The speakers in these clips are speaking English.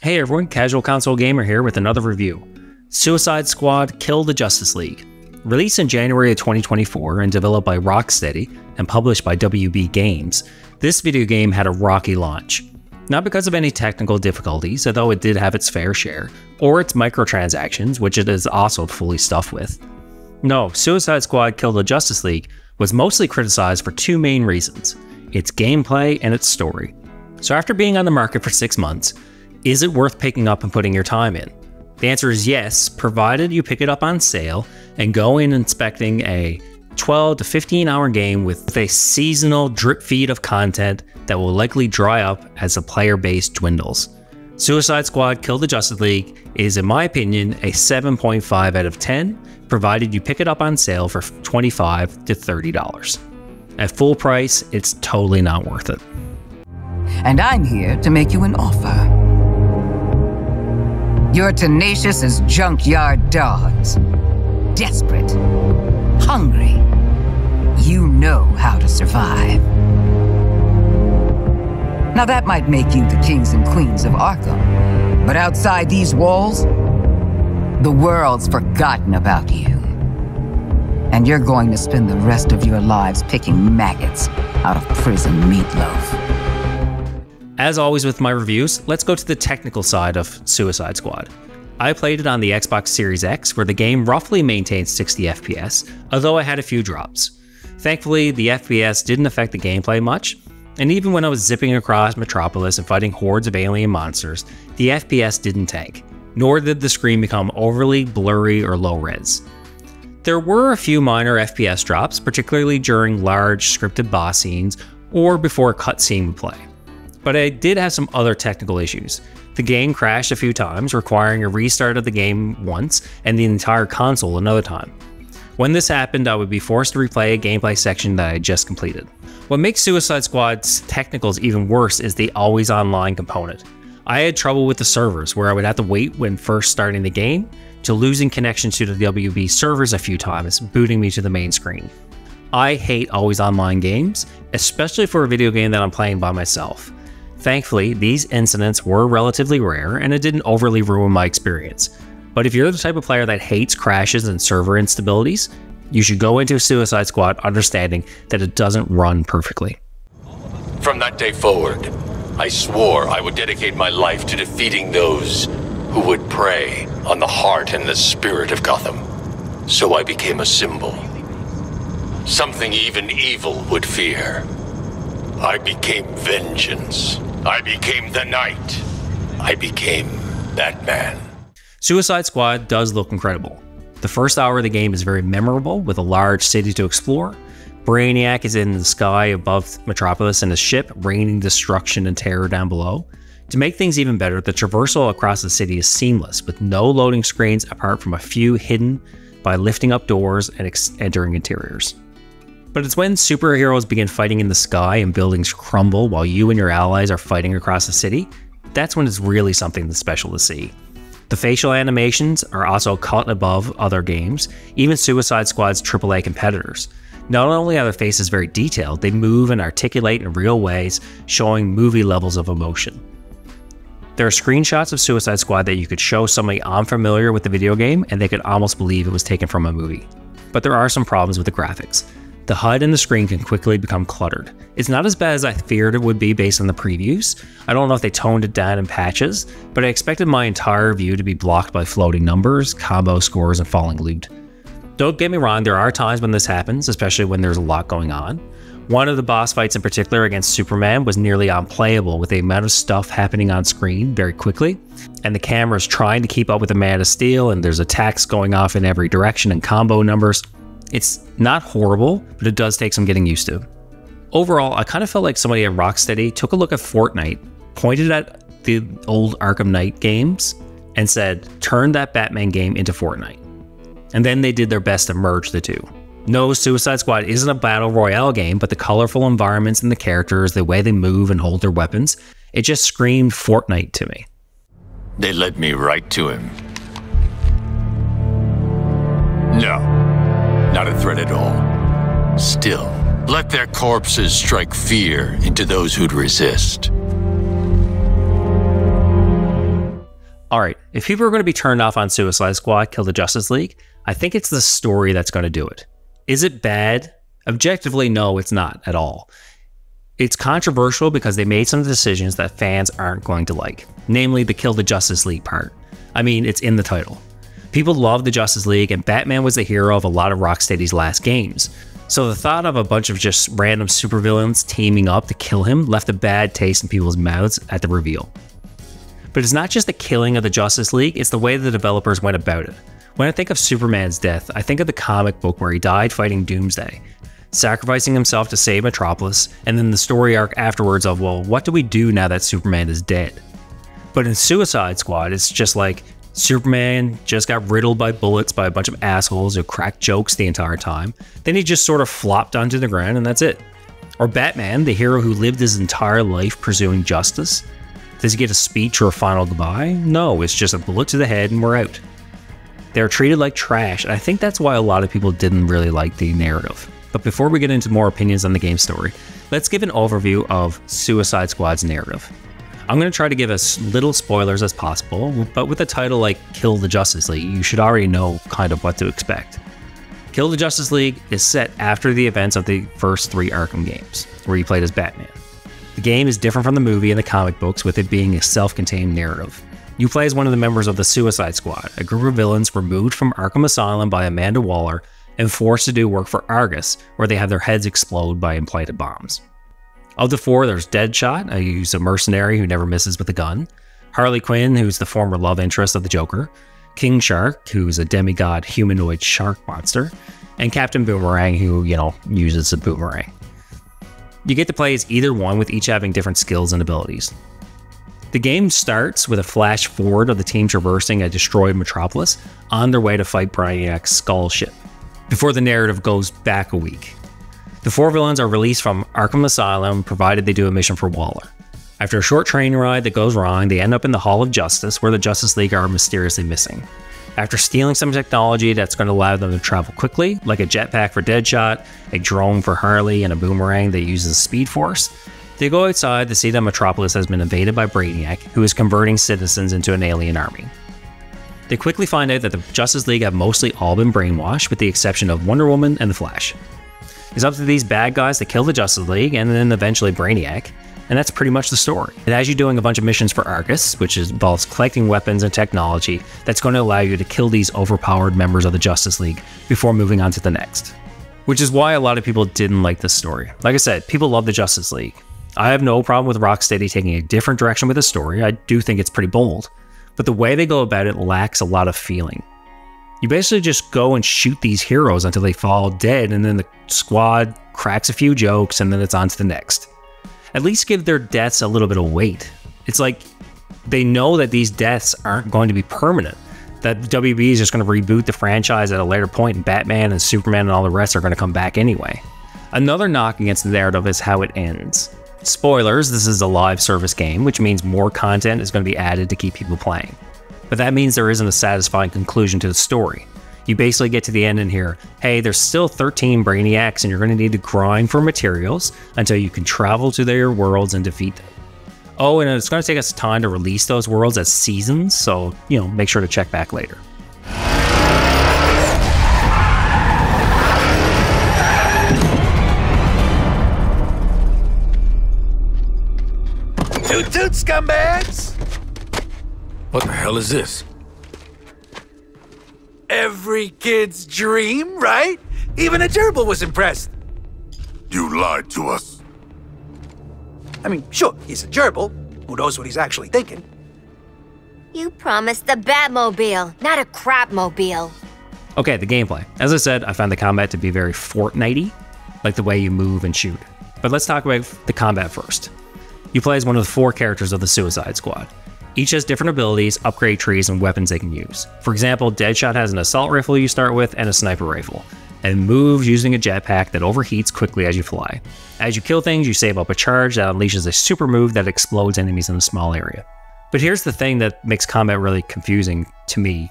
Hey everyone, Casual Console Gamer here with another review. Suicide Squad Kill the Justice League. Released in January of 2024 and developed by Rocksteady and published by WB Games, this video game had a rocky launch. Not because of any technical difficulties, although it did have its fair share, or its microtransactions, which it is also fully stuffed with. No, Suicide Squad Kill the Justice League was mostly criticized for two main reasons: its gameplay and its story. So after being on the market for 6 months, is it worth picking up and putting your time in? The answer is yes, provided you pick it up on sale and go in inspecting a 12 to 15 hour game with a seasonal drip feed of content that will likely dry up as the player base dwindles. Suicide Squad Kill the Justice League is, in my opinion, a 7.5 out of 10, provided you pick it up on sale for $25 to $30. At full price, it's totally not worth it. And I'm here to make you an offer. You're tenacious as junkyard dogs. Desperate. Hungry. You know how to survive. Now that might make you the kings and queens of Arkham, but outside these walls, the world's forgotten about you. And you're going to spend the rest of your lives picking maggots out of prison meatloaf. As always with my reviews, let's go to the technical side of Suicide Squad. I played it on the Xbox Series X, where the game roughly maintains 60 FPS, although I had a few drops. Thankfully, the FPS didn't affect the gameplay much, and even when I was zipping across Metropolis and fighting hordes of alien monsters, the FPS didn't tank, nor did the screen become overly blurry or low res. There were a few minor FPS drops, particularly during large scripted boss scenes or before a cutscene would play. But I did have some other technical issues. The game crashed a few times, requiring a restart of the game once and the entire console another time. When this happened, I would be forced to replay a gameplay section that I had just completed. What makes Suicide Squad's technicals even worse is the always online component. I had trouble with the servers, where I would have to wait when first starting the game, to losing connection to the WB servers a few times, booting me to the main screen. I hate always online games, especially for a video game that I'm playing by myself. Thankfully, these incidents were relatively rare and it didn't overly ruin my experience. But if you're the type of player that hates crashes and server instabilities, you should go into Suicide Squad understanding that it doesn't run perfectly. From that day forward, I swore I would dedicate my life to defeating those who would prey on the heart and the spirit of Gotham. So I became a symbol. Something even evil would fear. I became vengeance. I became the Knight. I became Batman. Suicide Squad does look incredible. The first hour of the game is very memorable, with a large city to explore. Brainiac is in the sky above Metropolis in his ship, raining destruction and terror down below. To make things even better, the traversal across the city is seamless, with no loading screens apart from a few hidden by lifting up doors and entering interiors. But it's when superheroes begin fighting in the sky and buildings crumble while you and your allies are fighting across the city, that's when it's really something that's special to see. The facial animations are also cut above other games, even Suicide Squad's AAA competitors. Not only are their faces very detailed, they move and articulate in real ways, showing movie levels of emotion. There are screenshots of Suicide Squad that you could show somebody unfamiliar with the video game and they could almost believe it was taken from a movie. But there are some problems with the graphics. The HUD and the screen can quickly become cluttered. It's not as bad as I feared it would be based on the previews. I don't know if they toned it down in patches, but I expected my entire view to be blocked by floating numbers, combo scores, and falling loot. Don't get me wrong, there are times when this happens, especially when there's a lot going on. One of the boss fights in particular against Superman was nearly unplayable with the amount of stuff happening on screen very quickly, and the camera's trying to keep up with the Man of Steel, and there's attacks going off in every direction and combo numbers. It's not horrible, but it does take some getting used to. Overall, I kind of felt like somebody at Rocksteady took a look at Fortnite, pointed at the old Arkham Knight games, and said, turn that Batman game into Fortnite. And then they did their best to merge the two. No, Suicide Squad isn't a battle royale game, but the colorful environments and the characters, the way they move and hold their weapons, it just screamed Fortnite to me. They led me right to him. No, not a threat at all. Still, let their corpses strike fear into those who'd resist. Alright, if people are going to be turned off on Suicide Squad, Kill the Justice League, I think it's the story that's going to do it. Is it bad? Objectively, no, it's not at all. It's controversial because they made some decisions that fans aren't going to like, namely the Kill the Justice League part. I mean, it's in the title. People love the Justice League, and Batman was the hero of a lot of Rocksteady's last games. So the thought of a bunch of just random supervillains teaming up to kill him left a bad taste in people's mouths at the reveal. But it's not just the killing of the Justice League, it's the way the developers went about it. When I think of Superman's death, I think of the comic book where he died fighting Doomsday, sacrificing himself to save Metropolis, and then the story arc afterwards of, well, what do we do now that Superman is dead? But in Suicide Squad, it's just like, Superman just got riddled by bullets by a bunch of assholes who cracked jokes the entire time. Then he just sort of flopped onto the ground and that's it. Or Batman, the hero who lived his entire life pursuing justice. Does he get a speech or a final goodbye? No, it's just a bullet to the head and we're out. They're treated like trash, and I think that's why a lot of people didn't really like the narrative. But before we get into more opinions on the game story, let's give an overview of Suicide Squad's narrative. I'm going to try to give as little spoilers as possible, but with a title like Kill the Justice League, you should already know kind of what to expect. Kill the Justice League is set after the events of the first 3 Arkham games, where you played as Batman. The game is different from the movie and the comic books, with it being a self-contained narrative. You play as one of the members of the Suicide Squad, a group of villains removed from Arkham Asylum by Amanda Waller and forced to do work for Argus, where they have their heads explode by implanted bombs. Of the 4, there's Deadshot, who's a mercenary who never misses with a gun, Harley Quinn, who's the former love interest of the Joker, King Shark, who's a demigod humanoid shark monster, and Captain Boomerang, who, uses a boomerang. You get to play as either one, with each having different skills and abilities. The game starts with a flash forward of the team traversing a destroyed Metropolis on their way to fight Brainiac's Skull ship, before the narrative goes back a week. The 4 villains are released from Arkham Asylum, provided they do a mission for Waller. After a short train ride that goes wrong, they end up in the Hall of Justice, where the Justice League are mysteriously missing. After stealing some technology that's going to allow them to travel quickly, like a jetpack for Deadshot, a drone for Harley, and a boomerang that uses Speed Force, they go outside to see that Metropolis has been invaded by Brainiac, who is converting citizens into an alien army. They quickly find out that the Justice League have mostly all been brainwashed, with the exception of Wonder Woman and the Flash. It's up to these bad guys to kill the Justice League and then eventually Brainiac, and that's pretty much the story. It has you doing a bunch of missions for Argus, which involves collecting weapons and technology that's going to allow you to kill these overpowered members of the Justice League before moving on to the next. Which is why a lot of people didn't like this story. Like I said, people love the Justice League. I have no problem with Rocksteady taking a different direction with the story. I do think it's pretty bold, but the way they go about it lacks a lot of feeling. You basically just go and shoot these heroes until they fall dead, and then the squad cracks a few jokes, and then it's on to the next. At least give their deaths a little bit of weight. It's like they know that these deaths aren't going to be permanent, that WB is just going to reboot the franchise at a later point, and Batman and Superman and all the rest are going to come back anyway. Another knock against the narrative is how it ends. Spoilers, this is a live service game, which means more content is going to be added to keep people playing. But that means there isn't a satisfying conclusion to the story. You basically get to the end and hear, hey, there's still 13 Brainiacs and you're going to need to grind for materials until you can travel to their worlds and defeat them. Oh, and it's going to take us time to release those worlds as seasons, so, make sure to check back later. Toot toot, scumbags! What the hell is this? Every kid's dream, right? Even a gerbil was impressed. You lied to us. I mean, sure, he's a gerbil. Who knows what he's actually thinking? You promised the Batmobile, not a crapmobile. Okay, the gameplay. As I said, I found the combat to be very Fortnite-y, like the way you move and shoot. But let's talk about the combat first. You play as one of the 4 characters of the Suicide Squad. Each has different abilities, upgrade trees, and weapons they can use. For example, Deadshot has an assault rifle you start with and a sniper rifle, and moves using a jetpack that overheats quickly as you fly. As you kill things, you save up a charge that unleashes a super move that explodes enemies in a small area. But here's the thing that makes combat really confusing to me.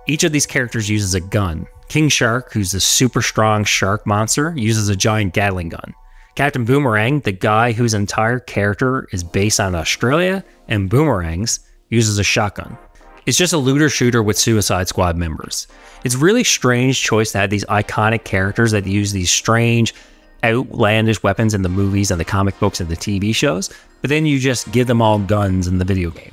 Each of these characters uses a gun. King Shark, who's a super strong shark monster, uses a giant Gatling gun. Captain Boomerang, the guy whose entire character is based on Australia and boomerangs, uses a shotgun. It's just a looter shooter with Suicide Squad members. It's a really strange choice to have these iconic characters that use these strange, outlandish weapons in the movies and the comic books and the TV shows, but then you just give them all guns in the video game.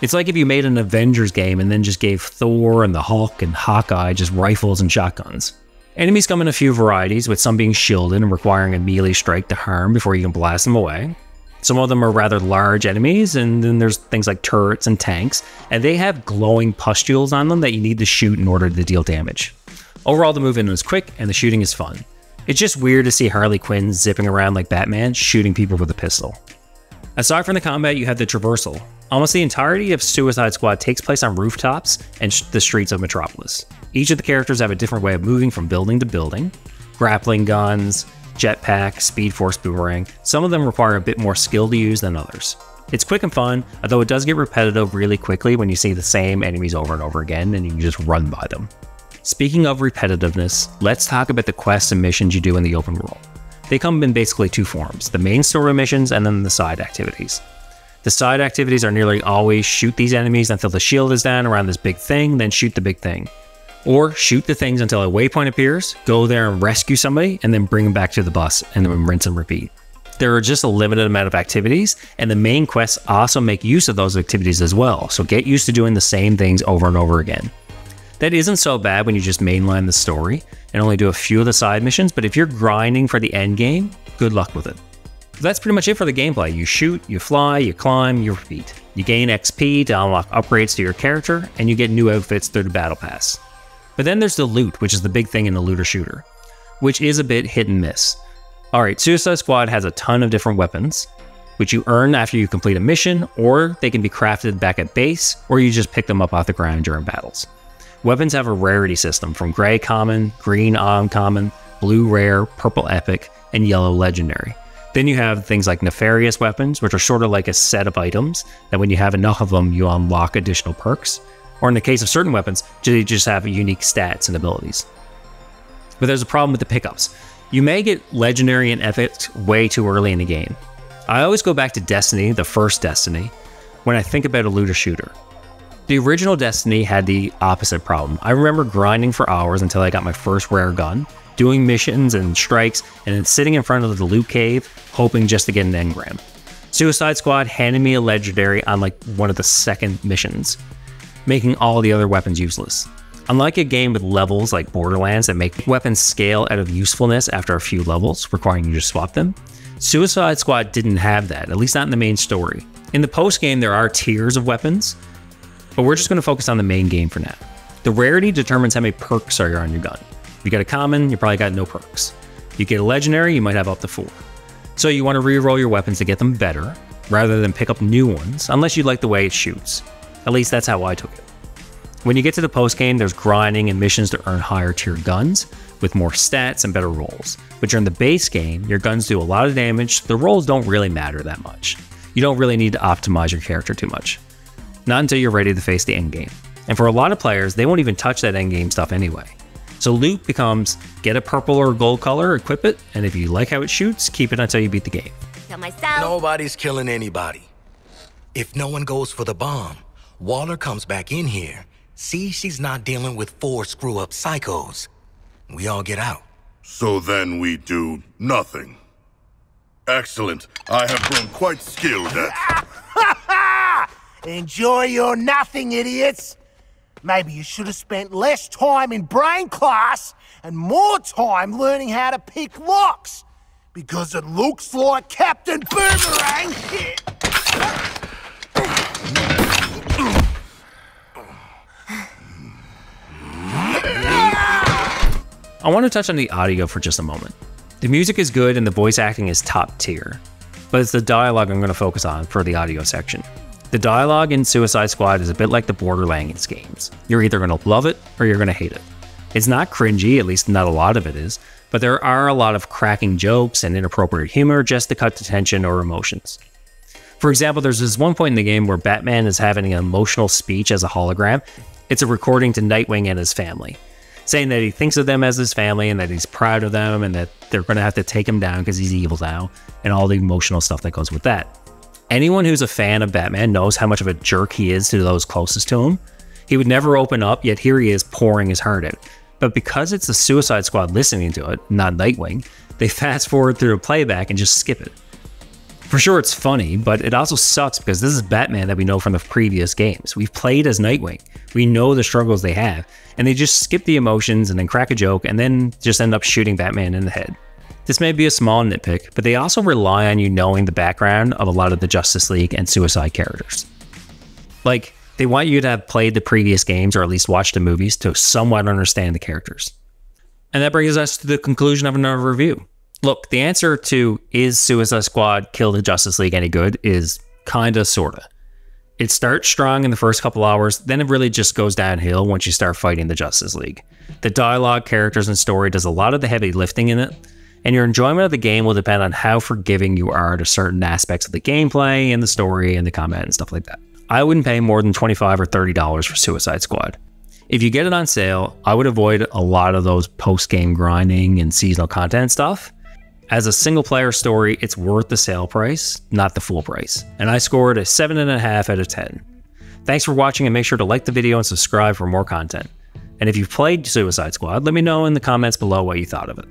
It's like if you made an Avengers game and then just gave Thor and the Hulk and Hawkeye just rifles and shotguns. Enemies come in a few varieties, with some being shielded and requiring a melee strike to harm before you can blast them away. Some of them are rather large enemies, and then there's things like turrets and tanks, and they have glowing pustules on them that you need to shoot in order to deal damage. Overall, the movement is quick and the shooting is fun. It's just weird to see Harley Quinn zipping around like Batman, shooting people with a pistol. Aside from the combat, you have the traversal. Almost the entirety of Suicide Squad takes place on rooftops and the streets of Metropolis. Each of the characters have a different way of moving from building to building. Grappling guns, jetpack, Speed Force boomerang. Some of them require a bit more skill to use than others. It's quick and fun, although it does get repetitive really quickly when you see the same enemies over and over again and you can just run by them. Speaking of repetitiveness, let's talk about the quests and missions you do in the open world. They come in basically two forms, the main story missions and then the side activities. The side activities are nearly always shoot these enemies until the shield is down around this big thing, then shoot the big thing. Or shoot the things until a waypoint appears, go there and rescue somebody, and then bring them back to the bus, and then rinse and repeat. There are just a limited amount of activities, and the main quests also make use of those activities as well, so get used to doing the same things over and over again. That isn't so bad when you just mainline the story and only do a few of the side missions, but if you're grinding for the end game, good luck with it. That's pretty much it for the gameplay. You shoot, you fly, you climb, you repeat. You gain XP to unlock upgrades to your character, and you get new outfits through the Battle Pass. But then there's the loot, which is the big thing in the looter shooter, which is a bit hit and miss. Alright, Suicide Squad has a ton of different weapons, which you earn after you complete a mission, or they can be crafted back at base, or you just pick them up off the ground during battles. Weapons have a rarity system from gray common, green uncommon, blue rare, purple epic, and yellow legendary. Then you have things like nefarious weapons, which are sort of like a set of items that when you have enough of them, you unlock additional perks. Or in the case of certain weapons, they just have unique stats and abilities. But there's a problem with the pickups. You may get legendary and epic way too early in the game. I always go back to Destiny, the first Destiny, when I think about a looter shooter. The original Destiny had the opposite problem. I remember grinding for hours until I got my first rare gun, doing missions and strikes, and then sitting in front of the loot cave, hoping just to get an engram. Suicide Squad handed me a legendary on like one of the second missions, making all the other weapons useless. Unlike a game with levels like Borderlands that make weapons scale out of usefulness after a few levels, requiring you to swap them, Suicide Squad didn't have that, at least not in the main story. In the post-game, there are tiers of weapons, but we're just going to focus on the main game for now. The rarity determines how many perks are on your gun. If you get a common, you probably got no perks. You get a legendary, you might have up to 4. So you want to re-roll your weapons to get them better, rather than pick up new ones, unless you like the way it shoots. At least that's how I took it. When you get to the post-game, there's grinding and missions to earn higher tier guns, with more stats and better rolls. But during the base game, your guns do a lot of damage, the rolls don't really matter that much. You don't really need to optimize your character too much. Not until you're ready to face the endgame. And for a lot of players, they won't even touch that endgame stuff anyway. So loot becomes, get a purple or gold color, equip it, and if you like how it shoots, keep it until you beat the game. Tell myself. Nobody's killing anybody. If no one goes for the bomb, Waller comes back in here, sees she's not dealing with 4 screw-up psychos. We all get out. So then we do nothing. Excellent. I have grown quite skilled at... Enjoy your nothing, idiots! Maybe you should have spent less time in brain class and more time learning how to pick locks. Because it looks like Captain Boomerang... I want to touch on the audio for just a moment. The music is good and the voice acting is top tier, but it's the dialogue I'm going to focus on for the audio section. The dialogue in Suicide Squad is a bit like the Borderlands games. You're either going to love it or you're going to hate it. It's not cringy, at least not a lot of it is, but there are a lot of cracking jokes and inappropriate humor just to cut to tension or emotions. For example, there's this one point in the game where Batman is having an emotional speech as a hologram. It's a recording to Nightwing and his family, saying that he thinks of them as his family and that he's proud of them and that they're going to have to take him down because he's evil now, and all the emotional stuff that goes with that. Anyone who's a fan of Batman knows how much of a jerk he is to those closest to him. He would never open up, yet here he is pouring his heart out. But because it's the Suicide Squad listening to it, not Nightwing, they fast forward through a playback and just skip it. For sure it's funny, but it also sucks because this is Batman that we know from the previous games. We've played as Nightwing. We know the struggles they have, and they just skip the emotions and then crack a joke and then just end up shooting Batman in the head. This may be a small nitpick, but they also rely on you knowing the background of a lot of the Justice League and Suicide characters. Like, they want you to have played the previous games or at least watched the movies to somewhat understand the characters. And that brings us to the conclusion of another review. Look, the answer to is Suicide Squad Kill the Justice League any good is kinda, sorta. It starts strong in the first couple hours, then it really just goes downhill once you start fighting the Justice League. The dialogue, characters, and story does a lot of the heavy lifting in it, and your enjoyment of the game will depend on how forgiving you are to certain aspects of the gameplay and the story and the combat and stuff like that. I wouldn't pay more than $25 or $30 for Suicide Squad. If you get it on sale, I would avoid a lot of those post-game grinding and seasonal content stuff. As a single-player story, it's worth the sale price, not the full price. And I scored a 7.5 out of 10. Thanks for watching, and make sure to like the video and subscribe for more content. And if you've played Suicide Squad, let me know in the comments below what you thought of it.